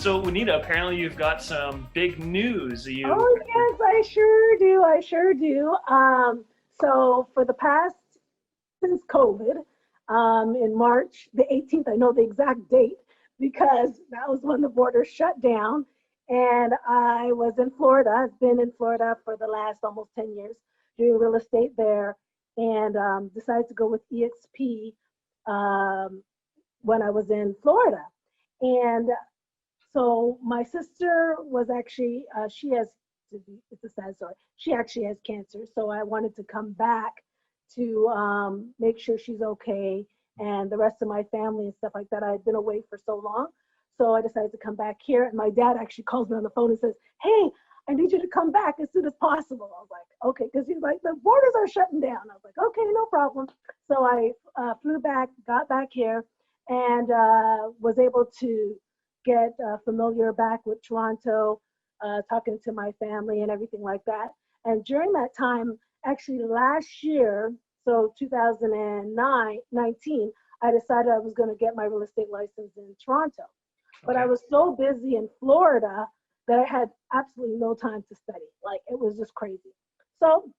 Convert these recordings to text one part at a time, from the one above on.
So, Juanita, apparently you've got some big news. You Oh yes, I sure do. I sure do. So for the past since COVID, in March the 18th, I know the exact date because that was when the border shut down, and I was in Florida. I've been in Florida for the last almost 10 years doing real estate there, and decided to go with EXP um, when I was in Florida, and so my sister was actually, she has, it's a sad story. She actually has cancer. So I wanted to come back to make sure she's okay and the rest of my family and stuff like that. I had been away for so long. So I decided to come back here. And my dad actually calls me on the phone and says, hey, I need you to come back as soon as possible. I was like, okay, because he's like, the borders are shutting down. I was like, okay, no problem. So I flew back, got back here, and was able to get familiar back with Toronto, talking to my family and everything like that. And during that time, actually last year, so 2019, I decided I was going to get my real estate license in Toronto. But I okay? was so busy in Florida that I had absolutely no time to study. Like it was just crazy. So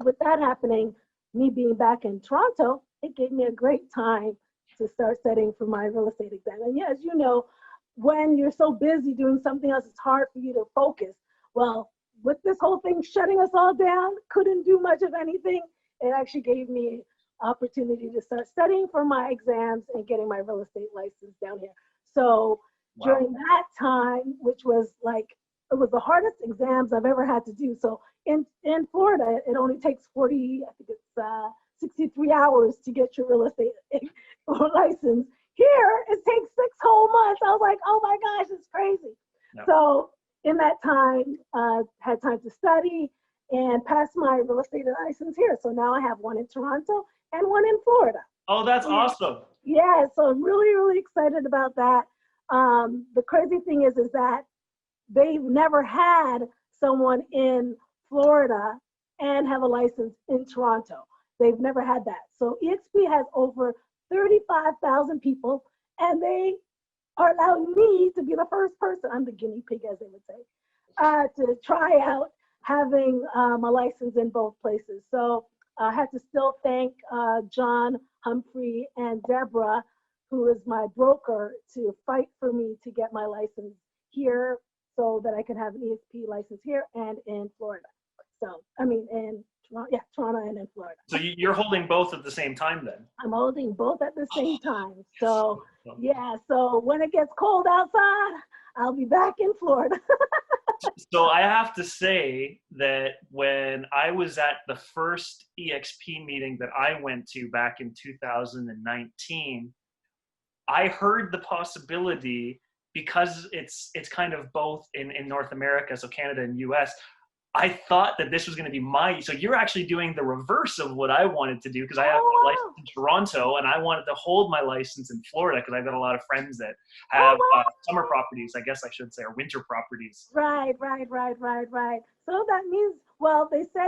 with that happening, me being back in Toronto, it gave me a great time to start studying for my real estate exam. And yeah, as you know, when you're so busy doing something else, it's hard for you to focus. Well, with this whole thing shutting us all down, couldn't do much of anything. It actually gave me opportunity to start studying for my exams and getting my real estate license down here. So Wow. during that time, which was like, it was the hardest exams I've ever had to do. So in Florida, it only takes 40, I think it's 63 hours to get your real estate license. Here, it takes 6 whole months. I was like, oh my gosh, it's crazy. No. So in that time, had time to study and pass my real estate license here. So now I have one in Toronto and one in Florida. Oh, that's And awesome. yeah, so I'm really, really excited about that. The crazy thing is that they've never had someone in Florida and have a license in Toronto. They've never had that. So EXP has over 35,000 people, and they are allowing me to be the first person, I'm the guinea pig, as they would say, to try out having a license in both places. So I had to still thank John, Humphrey, and Deborah, who is my broker, to fight for me to get my license here so that I could have an EXP license here and in Florida. So, I mean, in Toronto, yeah, Toronto and in Florida. So you're holding both at the same time then? I'm holding both at the same time. So, So yeah, so when it gets cold outside, I'll be back in Florida. so I have to say that when I was at the first EXP meeting that I went to back in 2019, I heard the possibility because it's kind of both in North America, so Canada and US. I thought that this was going to be so you're actually doing the reverse of what I wanted to do because I have my license Oh, in Toronto and I wanted to hold my license in Florida because I've got a lot of friends that wow. Oh, have wow. summer properties, I guess I should say, or winter properties. Right. So that means, well, they said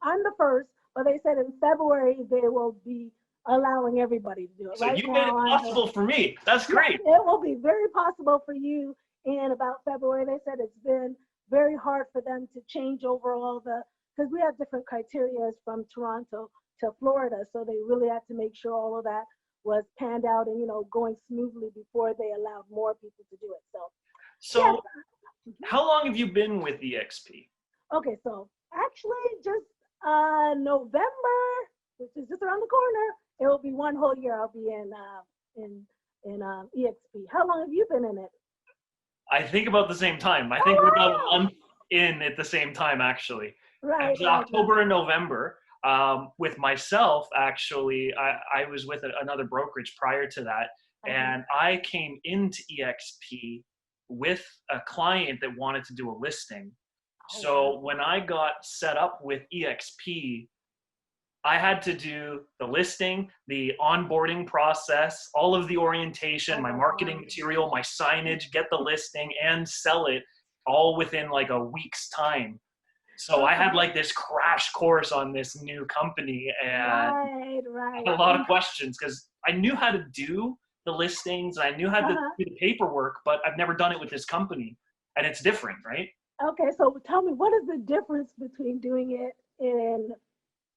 I'm the first, but they said in February they will be allowing everybody to do it. So Right you made it now, I'm the, possible for me. That's yes, great. it will be very possible for you in about February. They said it's been very hard for them to change over all because we have different criterias from Toronto to Florida. So they really had to make sure all of that was panned out and, going smoothly before they allowed more people to do it. So, yes. So how long have you been with EXP? Okay, so actually just November, which is just around the corner, it will be one whole year I'll be in EXP. How long have you been in it? I think about the same time. I Oh think we're about a wow! month in at the same time, actually. Actually, Right. October and November. With myself, actually, I was with another brokerage prior to that, Uh-huh. and I came into EXP with a client that wanted to do a listing. Oh wow. So when I got set up with EXP, I had to do the listing, the onboarding process, all of the orientation, Oh my my marketing God. material, my signage, get the listing and sell it all within like a week's time. So I had Okay. like this crash course on this new company and Right. had a lot of And questions because I knew how to do the listings. I knew how to Uh-huh. do the paperwork, but I've never done it with this company, and it's different, right? Okay, so tell me, what is the difference between doing it in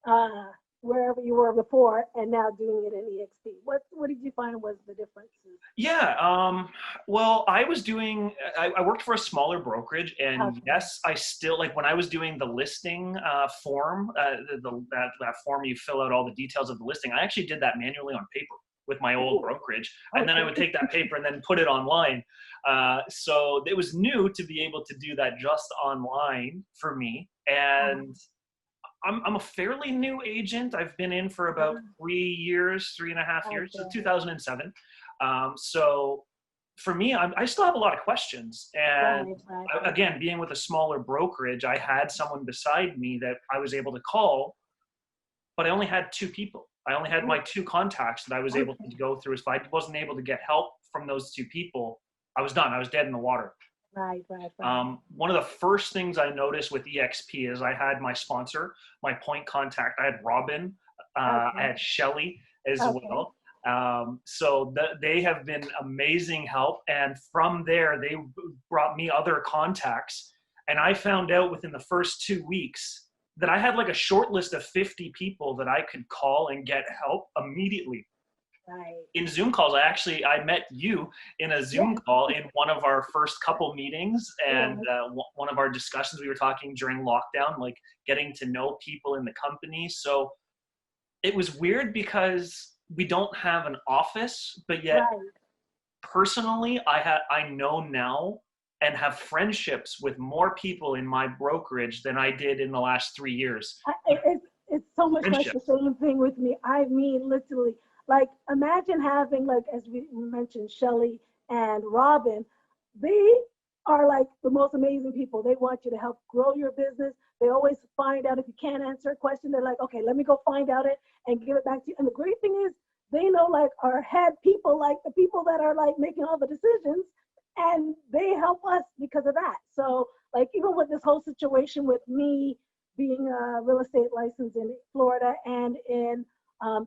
uh, wherever you were before and now doing it in EXP? What did you find was the differences? Yeah. Well, I was doing, I worked for a smaller brokerage, and Okay. yes, I still, like when I was doing the listing form, that form you fill out all the details of the listing, I actually did that manually on paper with my old Ooh, brokerage. And then I would okay. take that paper and then put it online. So it was new to be able to do that just online for me. And I'm a fairly new agent. I've been in for about 3 years, 3.5 years, so Okay. 2007. So for me, I still have a lot of questions. And Right, right, again, being with a smaller brokerage, I had someone beside me that I was able to call, but I only had two people. I only had right. my two contacts that I was able Okay. to go through. If I wasn't able to get help from those two people, I was done. I was dead in the water. Right, right, right. One of the first things I noticed with EXP is I had my sponsor, my point contact. I had Robin, I Okay. had Shelly as Okay. well. So they have been amazing help. And from there, they brought me other contacts. And I found out within the first 2 weeks that I had like a short list of 50 people that I could call and get help immediately. Right. In Zoom calls, I met you in a Zoom Yeah. call in one of our first couple meetings, and Right. one of our discussions we were talking during lockdown, like getting to know people in the company. So it was weird because we don't have an office, but yet Right. personally, I know now and have friendships with more people in my brokerage than I did in the last 3 years. It's so much like the Friendships. same thing with me. I mean, literally, like imagine having like as we mentioned, Shelly and Robin. They are like the most amazing people. They want you to help grow your business. They always find out if you can't answer a question. They're like, okay, let me go find out it and give it back to you. And the great thing is, they know like our head people, like the people that are like making all the decisions, and they help us because of that. So like even with this whole situation with me being a real estate license in Florida and in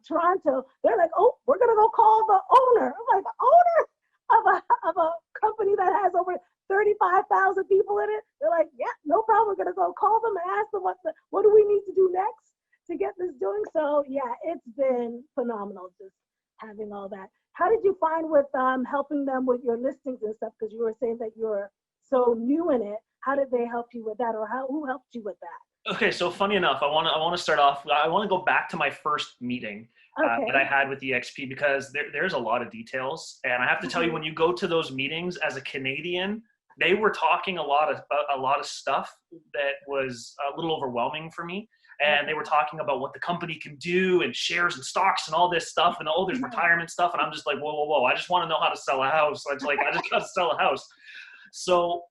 Toronto, they're like, oh, we're gonna go call the owner. I'm like, the owner of a company that has over 35,000 people in it. They're like, yeah, no problem. We're gonna go call them and ask them what do we need to do next to get this doing. So yeah, it's been phenomenal just having all that. How did you find with helping them with your listings and stuff? Because you were saying that you're so new in it. How did they help you with that, or who helped you with that? Okay, so funny enough, I want to start off. I want to go back to my first meeting that I Okay. had with EXP, because there's a lot of details, and I have to tell you, Mhm. when you go to those meetings as a Canadian, they were talking a lot of stuff that was a little overwhelming for me, and they were Okay. talking about what the company can do and shares and stocks and all this stuff, and oh, there's Right. retirement stuff, and I'm just like, whoa, whoa, whoa! I just want to know how to sell a house. So it's like I just got to sell a house. So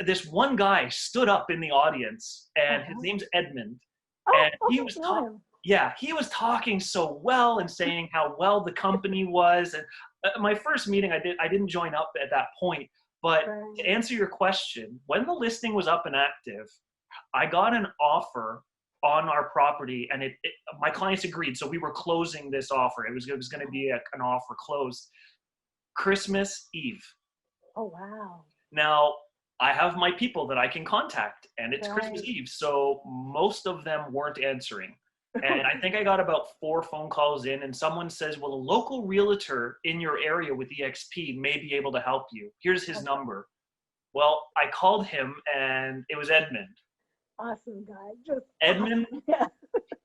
this one guy stood up in the audience, and his Uh-huh. name's Edmund, Oh, and he okay. was Know him. yeah, he was talking so well and saying how well the company was. And my first meeting, I didn't join up at that point. But to Right. answer your question, when the listing was up and active, I got an offer on our property, and my clients agreed. So we were closing this offer. It was going to be an offer closed Christmas Eve. Oh, wow. Now, I have my people that I can contact, and it's Christmas Right. Eve, so most of them weren't answering. And I think I got about 4 phone calls in, and someone says, well, a local realtor in your area with EXP may be able to help you. Here's his Okay. number. Well, I called him, and it was Edmund. Awesome guy. Just Edmund awesome. Yeah.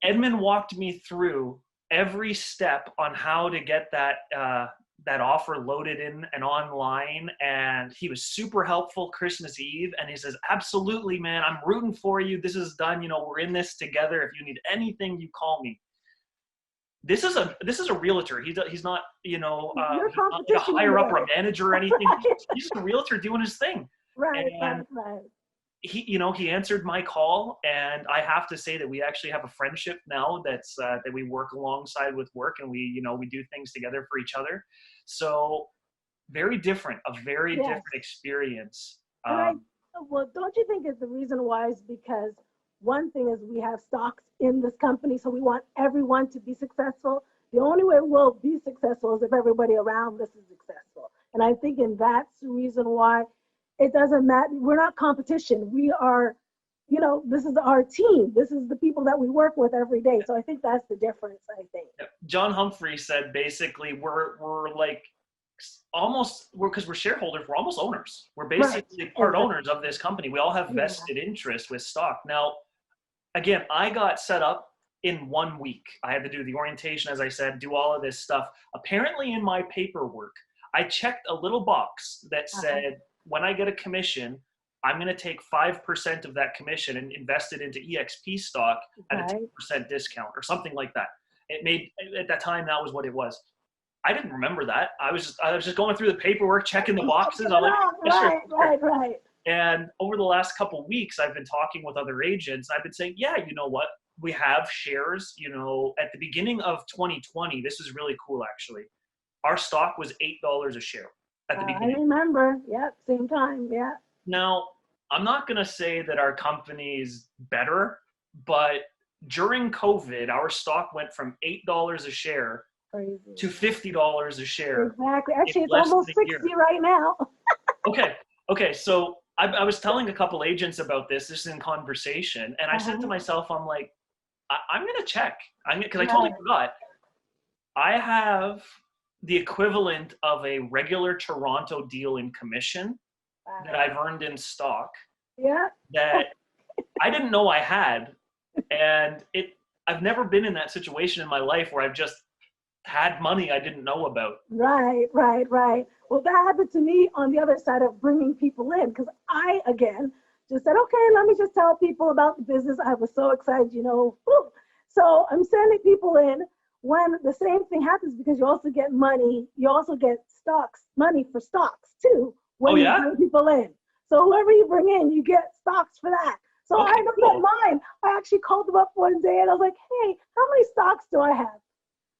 Edmund walked me through every step on how to get that offer loaded in and online, and he was super helpful Christmas Eve. And he says, "Absolutely, man, I'm rooting for you. This is done. We're in this together. If you need anything, you call me." This is a realtor. He's not Your he's not like a competition in a higher up or a way. manager or anything. He's just a realtor doing his thing. Right, And right, right. he answered my call, and I have to say that we actually have a friendship now that we work alongside with work, and we do things together for each other. So very different, a very Yes. different experience. And well, don't you think is the reason why is because one thing is we have stocks in this company, so we want everyone to be successful. the only way we'll be successful is if everybody around us is successful. And I'm thinking that's the reason why it doesn't matter. We're not competition. We are, this is our team. This is the people that we work with every day. So I think that's the difference, I think. John Humphrey said basically we're like because we're shareholders, we're almost owners. We're basically part owners of this company. We all have vested interest with stock. Now, again, I got set up in 1 week. I had to do the orientation, as I said, do all of this stuff. Apparently in my paperwork, I checked a little box that said, when I get a commission, I'm going to take 5% of that commission and invest it into EXP stock at a 10% discount or something like that. It made, at that time, that was what it was. I didn't remember that. I was just going through the paperwork, checking the boxes. I'm like, right. And over the last couple of weeks, I've been talking with other agents. I've been saying, yeah, you know what? We have shares, at the beginning of 2020, this is really cool, actually. Our stock was $8 a share at the beginning. I remember. Yep. Same time. Yeah. Now, I'm not going to say that our company's better, but during COVID, our stock went from $8 a share to $50 a share. Exactly. Actually, it's almost 60 right now. Okay. So I was telling a couple agents about this in conversation, and I said to myself, I'm like, I'm going to check. Because I totally forgot. I have the equivalent of a regular Toronto deal in commission that I've earned in stock. Yeah. That I didn't know I had. And I've never been in that situation in my life where I've just had money I didn't know about. Right. Well, that happened to me on the other side of bringing people in, because I, again, just said, okay, let me just tell people about the business. I was so excited, So I'm sending people in when the same thing happens, because you also get money. You also get money for stocks too, when you bring people in. So whoever you bring in, you get stocks for that. So I looked at mine. I actually called them up one day and I was like, hey, how many stocks do I have?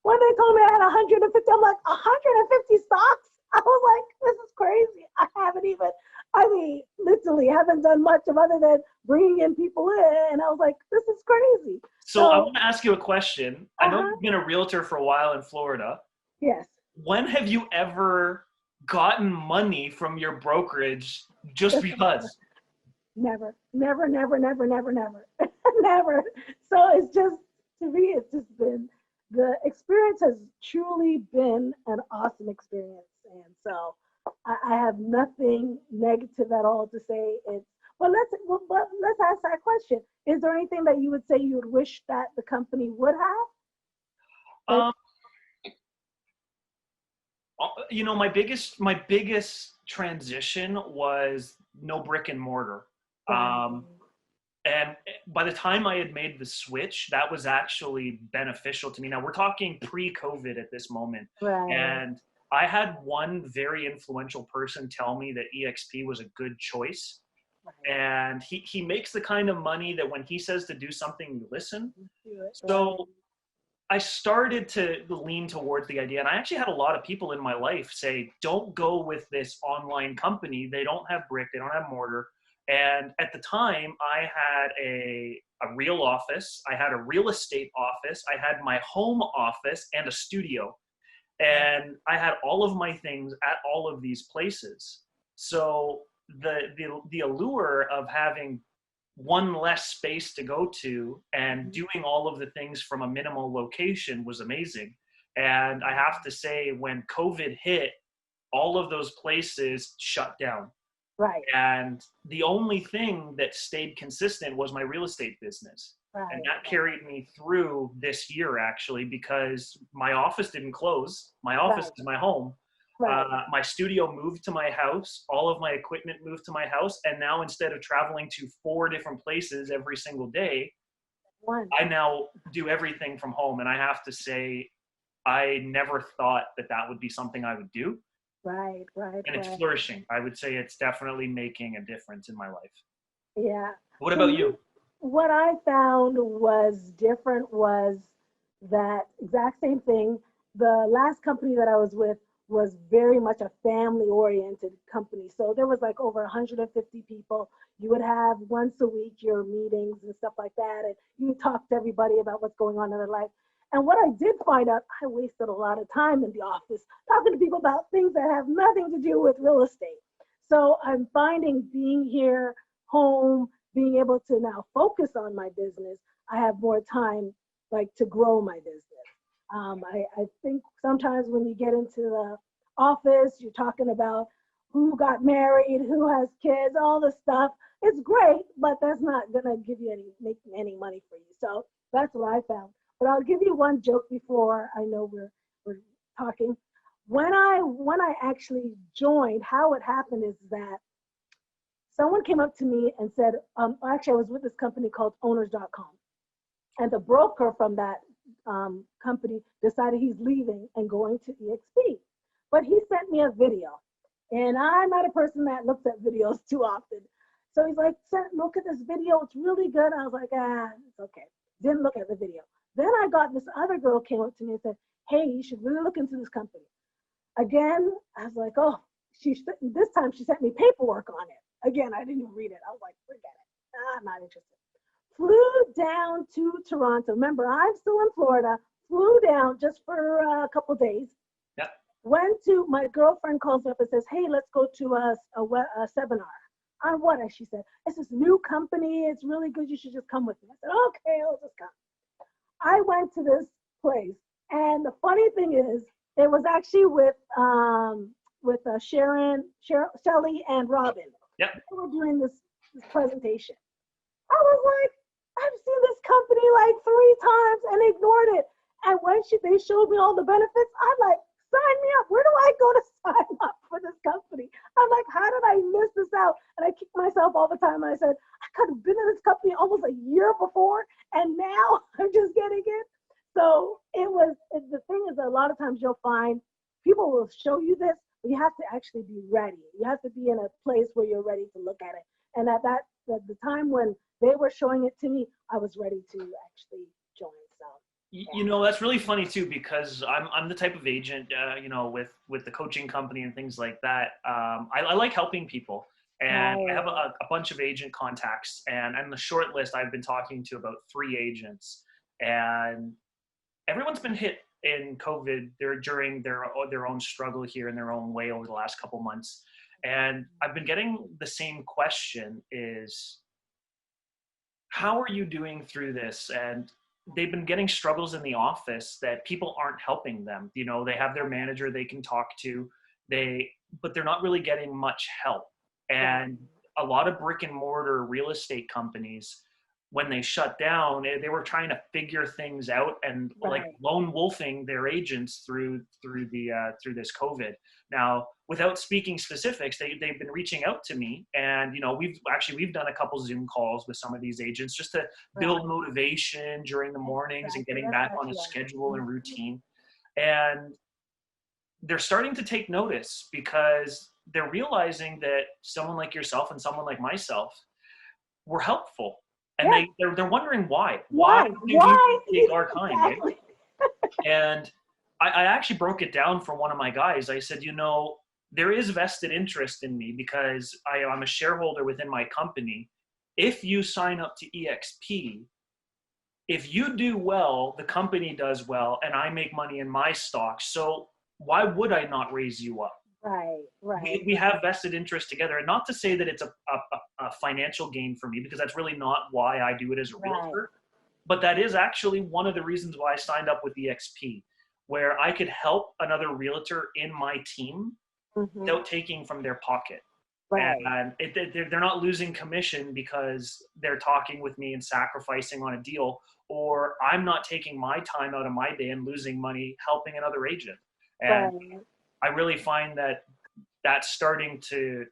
When they told me I had 150, I'm like, 150 stocks? I was like, this is crazy. Literally haven't done much of other than bringing in people in. And I was like, this is crazy. So I want to ask you a question. I know you've been a realtor for a while in Florida. Yes. When have you ever gotten money from your brokerage just because? Never. Never. So it's just, to me, it's just been, the experience has truly been an awesome experience. And so I have nothing negative at all to say. But let's ask that question. Is there anything that you would say you would wish that the company would have? My biggest transition was no brick and mortar. And by the time I had made the switch, that was actually beneficial to me. Now we're talking pre-COVID at this moment. Right. And I had one very influential person tell me that EXP was a good choice. Right. And he makes the kind of money that when he says to do something, you listen. So I started to lean towards the idea. And I actually had a lot of people in my life say, don't go with this online company. They don't have brick. They don't have mortar. And at the time, I had a real office. I had a real estate office. I had my home office and a studio. And I had all of my things at all of these places. So the allure of having one less space to go to and doing all of the things from a minimal location was amazing. And I have to say, when COVID hit, all of those places shut down. Right. And the only thing that stayed consistent was my real estate business. Right. And that carried me through this year, actually, because my office didn't close. My office is my home. Right. My studio moved to my house. All of my equipment moved to my house. And now, instead of traveling to 4 different places every single day, I now do everything from home. And I have to say, I never thought that would be something I would do. Right. And it's flourishing. I would say it's definitely making a difference in my life. Yeah. What about you? What I found was different was that exact same thing. The last company that I was with was very much a family-oriented company. So there was like over 150 people. You would have once a week your meetings and stuff like that. And you would talk to everybody about what's going on in their life. And what I did find out, I wasted a lot of time in the office talking to people about things that have nothing to do with real estate. So I'm finding being here, home, being able to now focus on my business, I have more time like to grow my business. I think sometimes when you get into the office, you're talking about who got married, who has kids, all this stuff. It's great, but that's not gonna give you make any money for you. So that's what I found. But I'll give you one joke before I know we're talking. When I actually joined, how it happened is that someone came up to me and said, actually I was with this company called owners.com. And the broker from that company decided he's leaving and going to EXP. But he sent me a video. And I'm not a person that looks at videos too often. So he's like, look at this video. It's really good. I was like, it's okay. Didn't look at the video. Then I got this other girl came up to me and said, hey, you should really look into this company. Again, I was like, oh, this time she sent me paperwork on it. Again, I didn't even read it. I was like, forget it. I'm not interested. Flew down to Toronto. Remember, I'm still in Florida. Flew down just for a couple days. Yep. Went to, my girlfriend calls up and says, hey, let's go to a seminar. On what? She said, it's this new company. It's really good. You should just come with me. I said, okay, I'll just come. I went to this place. And the funny thing is, it was actually with Shelly and Robin. Yep. They were doing this presentation. I was like, I've seen this company like 3 times and ignored it. And when they showed me all the benefits, I'm like, sign me up. Where do I go to sign up for this company? I'm like, how did I miss this out? And I kick myself all the time. And I said, I could have been in this company almost a year before, and now I'm just getting it. So the thing is that a lot of times you'll find people will show you this, but you have to actually be ready. You have to be in a place where you're ready to look at it. And at the time when they were showing it to me, I was ready to actually join. So. You know, that's really funny too, because I'm the type of agent, with the coaching company and things like that. I like helping people, and I have a bunch of agent contacts, and on the short list, I've been talking to about 3 agents, and everyone's been hit in COVID. They're during their own struggle here in their own way over the last couple months, and I've been getting the same question: is how are you doing through this? And they've been getting struggles in the office that people aren't helping them. You know, they have their manager they can talk to, but they're not really getting much help. And a lot of brick and mortar real estate companies, when they shut down, they were trying to figure things out and like lone wolfing their agents through this COVID. Now, without speaking specifics, they've been reaching out to me, and we've done a couple Zoom calls with some of these agents just to build motivation during the mornings and getting back on a schedule and routine. And they're starting to take notice because they're realizing that someone like yourself and someone like myself were helpful. And they're wondering why. Why do you take our time? Exactly. And I actually broke it down for one of my guys. I said, there is vested interest in me because I'm a shareholder within my company. If you sign up to EXP, if you do well, the company does well, and I make money in my stock. So why would I not raise you up? Right. We have vested interest together, and not to say that it's a financial gain for me, because that's really not why I do it as a realtor. But that is actually one of the reasons why I signed up with EXP, where I could help another realtor in my team without taking from their pocket. And they're not losing commission because they're talking with me and sacrificing on a deal, or I'm not taking my time out of my day and losing money helping another agent. And I really find that that's starting to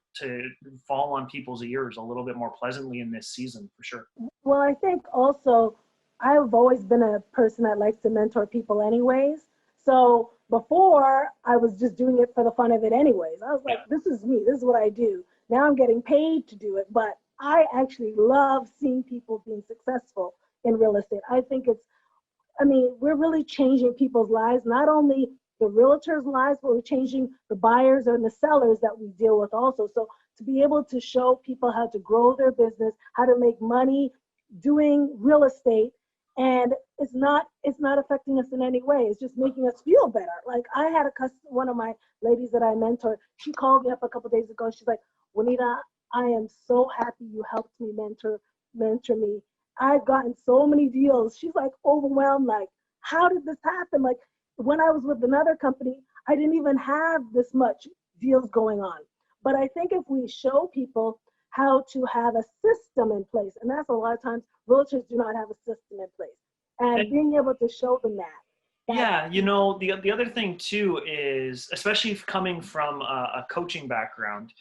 fall on people's ears a little bit more pleasantly in this season, for sure. Well, I think also I've always been a person that likes to mentor people anyways. So before, I was just doing it for the fun of it anyways. I was like, this is me. This is what I do. Now I'm getting paid to do it. But I actually love seeing people being successful in real estate. I think we're really changing people's lives, not only the realtors' lives, but we're changing the buyers and the sellers that we deal with also. So to be able to show people how to grow their business, how to make money doing real estate, and it's not affecting us in any way. It's just making us feel better. Like I had one of my ladies that I mentor, she called me up a couple days ago. She's like, Juanita, I am so happy you helped me mentor me. I've gotten so many deals. She's like overwhelmed, like, how did this happen? Like when I was with another company, I didn't even have this much deals going on. But I think if we show people how to have a system in place, and that's a lot of times realtors do not have a system in place, and being able to show them that. Yeah, you know, the other thing too is, especially coming from a coaching background,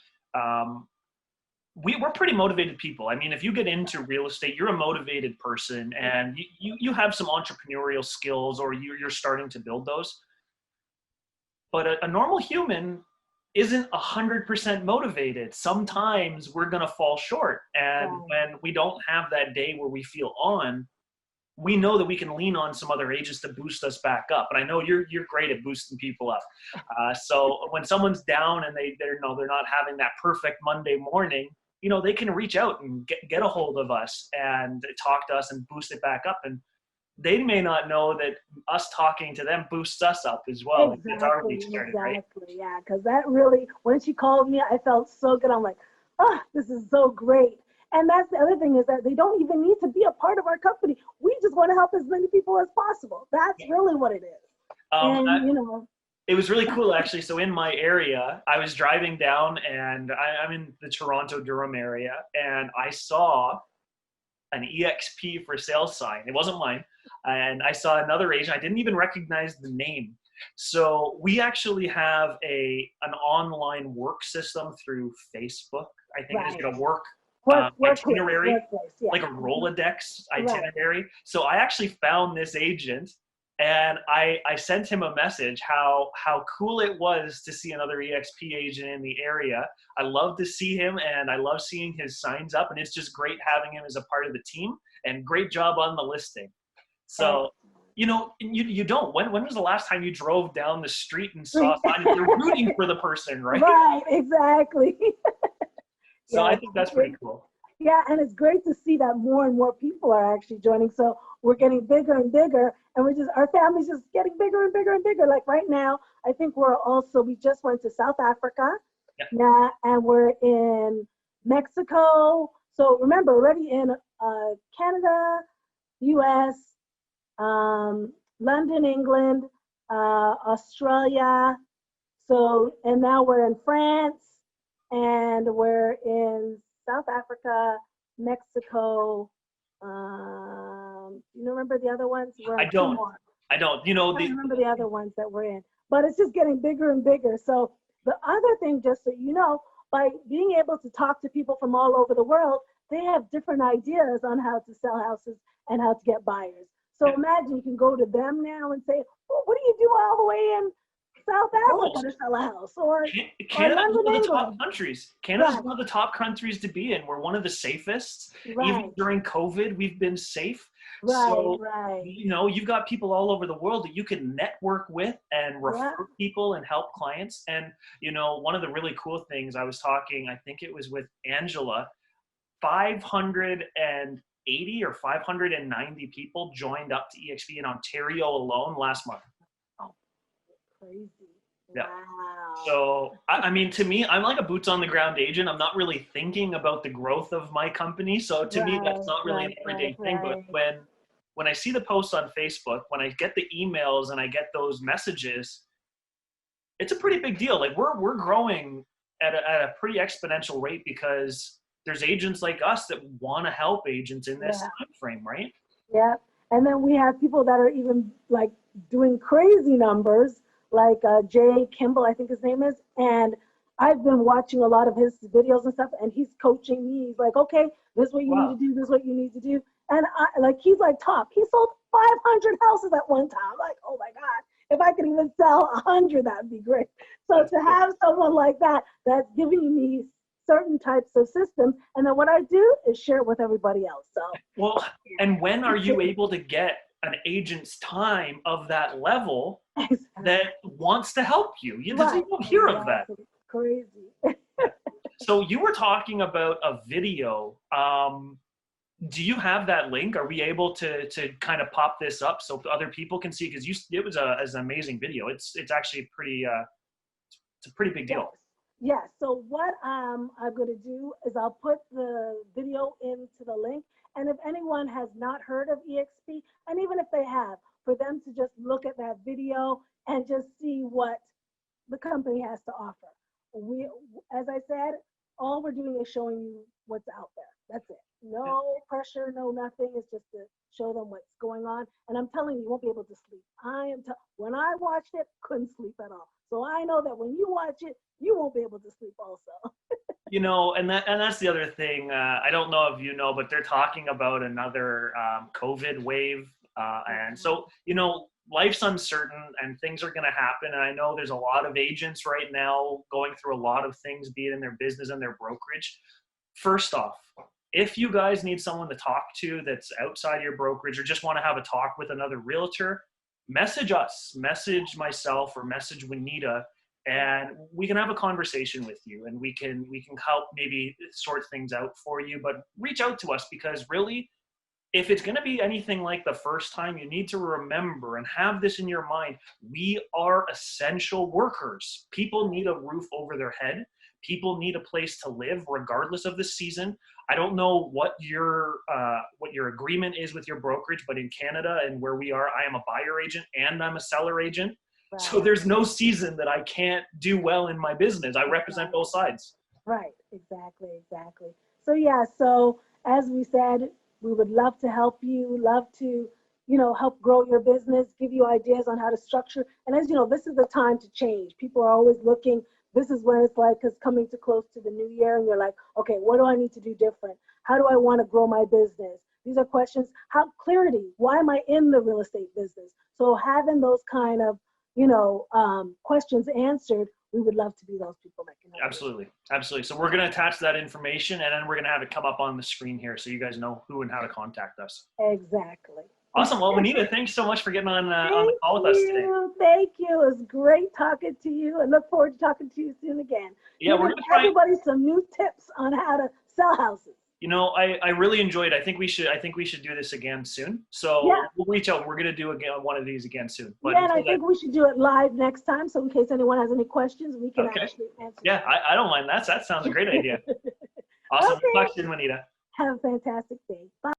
we're pretty motivated people. I mean, if you get into real estate, you're a motivated person, and you have some entrepreneurial skills, or you're starting to build those. But a normal human isn't 100% motivated. Sometimes we're gonna fall short, and when we don't have that day where we feel on, we know that we can lean on some other agents to boost us back up. And I know you're great at boosting people up. So when someone's down and they're not having that perfect Monday morning, you know, they can reach out and get a hold of us and talk to us and boost it back up. And they may not know that us talking to them boosts us up as well. Exactly, it's already started, right? yeah, because that really, when she called me, I felt so good. I'm like, oh, this is so great. And that's the other thing, is that they don't even need to be a part of our company. We just want to help as many people as possible. That's really what it is. And, it was really cool, actually. So in my area, I was driving down, and I'm in the Toronto, Durham area, and I saw an EXP for sale sign. It wasn't mine. And I saw another agent. I didn't even recognize the name. So we actually have an online work system through Facebook. I think it's going to work. Itinerary, like a Rolodex itinerary. So I actually found this agent, and I sent him a message how cool it was to see another EXP agent in the area. I love to see him, and I love seeing his signs up, and it's just great having him as a part of the team, and great job on the listing. So, you know, you don't. When was the last time you drove down the street and saw a sign? You're rooting for the person, right? Right, exactly. So I think that's pretty cool. Yeah, and it's great to see that more and more people are actually joining. So we're getting bigger and bigger, and our family's just getting bigger and bigger and bigger. Like right now, I think we just went to South Africa now, and we're in Mexico. So remember, already in Canada, US, London, England, Australia. So, and now we're in France, and we're in South Africa, Mexico. You remember the other ones? I don't. You know, I don't remember the other ones that we're in, but it's just getting bigger and bigger. So the other thing, just so you know, by being able to talk to people from all over the world, they have different ideas on how to sell houses and how to get buyers. So imagine you can go to them now and say, well, what do you do all the way in South Africa to sell a house? Or Canada's one of the top countries. Canada's one of the top countries to be in. We're one of the safest. Even during COVID, we've been safe. You know, you've got people all over the world that you can network with and refer people and help clients. And, you know, one of the really cool things, I was talking, I think it was with Angela, 580 or 590 people joined up to EXP in Ontario alone last month. Oh, crazy. Yeah. Wow. So, I mean, to me, I'm like a boots on the ground agent. I'm not really thinking about the growth of my company. So to me, that's not really an everyday thing. But when I see the posts on Facebook, when I get the emails and I get those messages, it's a pretty big deal. Like we're growing at a pretty exponential rate because there's agents like us that want to help agents in this time frame, right? Yeah. And then we have people that are even like doing crazy numbers, like Jay Kimball, I think his name is. And I've been watching a lot of his videos and stuff, and he's coaching me. He's like, okay, this is what you need to do. This is what you need to do. And he's like top. He sold 500 houses at one time. I'm like, oh my God, if I could even sell 100, that'd be great. So to have someone like that, that's giving me certain types of systems, and then what I do is share it with everybody else. So and when are you able to get an agent's time of that level that wants to help you? You don't hear of that. Crazy. So you were talking about a video. do you have that link? Are we able to kind of pop this up so other people can see? Because it was an amazing video. It's actually pretty it's a pretty big Yes. deal. Yes. So what I'm going to do is I'll put the video into the link. And if anyone has not heard of EXP, and even if they have, for them to just look at that video and just see what the company has to offer. We, as I said, all we're doing is showing you what's out there. That's it. No pressure, no nothing. It's just to show them what's going on. And I'm telling you, you won't be able to sleep. When I watched it, couldn't sleep at all. So I know that when you watch it, you won't be able to sleep also. And that's the other thing. I don't know if you know, but they're talking about another COVID wave, and so life's uncertain and things are going to happen. And I know there's a lot of agents right now going through a lot of things, be it in their business and their brokerage. First off, if you guys need someone to talk to that's outside your brokerage or just want to have a talk with another realtor, message us, message myself, or message Juanita, and we can have a conversation with you, and we can help maybe sort things out for you. But reach out to us, because really, if it's going to be anything like the first time, you need to remember and have this in your mind. We are essential workers. People need a roof over their head. People need a place to live regardless of the season. I don't know what your agreement is with your brokerage, but in Canada and where we are, I am a buyer agent and I'm a seller agent. Right. So there's no season that I can't do well in my business. I represent both sides. Right. Exactly. Exactly. So yeah. So as we said, we would love to help you, love to, help grow your business, give you ideas on how to structure. And as you know, this is the time to change. People are always looking. This is when it's like, it's coming too close to the new year, and you're like, okay, what do I need to do different? How do I want to grow my business? These are questions. How clarity? Why am I in the real estate business? So having those kind of, questions answered, we would love to be those people that can help. Absolutely. Absolutely. So we're going to attach that information, and then we're going to have it come up on the screen here so you guys know who and how to contact us. Exactly. Awesome. Well, Juanita, thanks so much for getting on the call with us today. Thank you. It was great talking to you, and look forward to talking to you soon again. Yeah, we're going to try everybody some new tips on how to sell houses. I really enjoyed it. I think we should do this again soon. So we'll reach out. We're going to do one of these again soon. But and I think we should do it live next time. So in case anyone has any questions, we can actually answer. Yeah, I don't mind that. That sounds a great idea. Awesome. Okay. Good luck, Juanita. Have a fantastic day. Bye.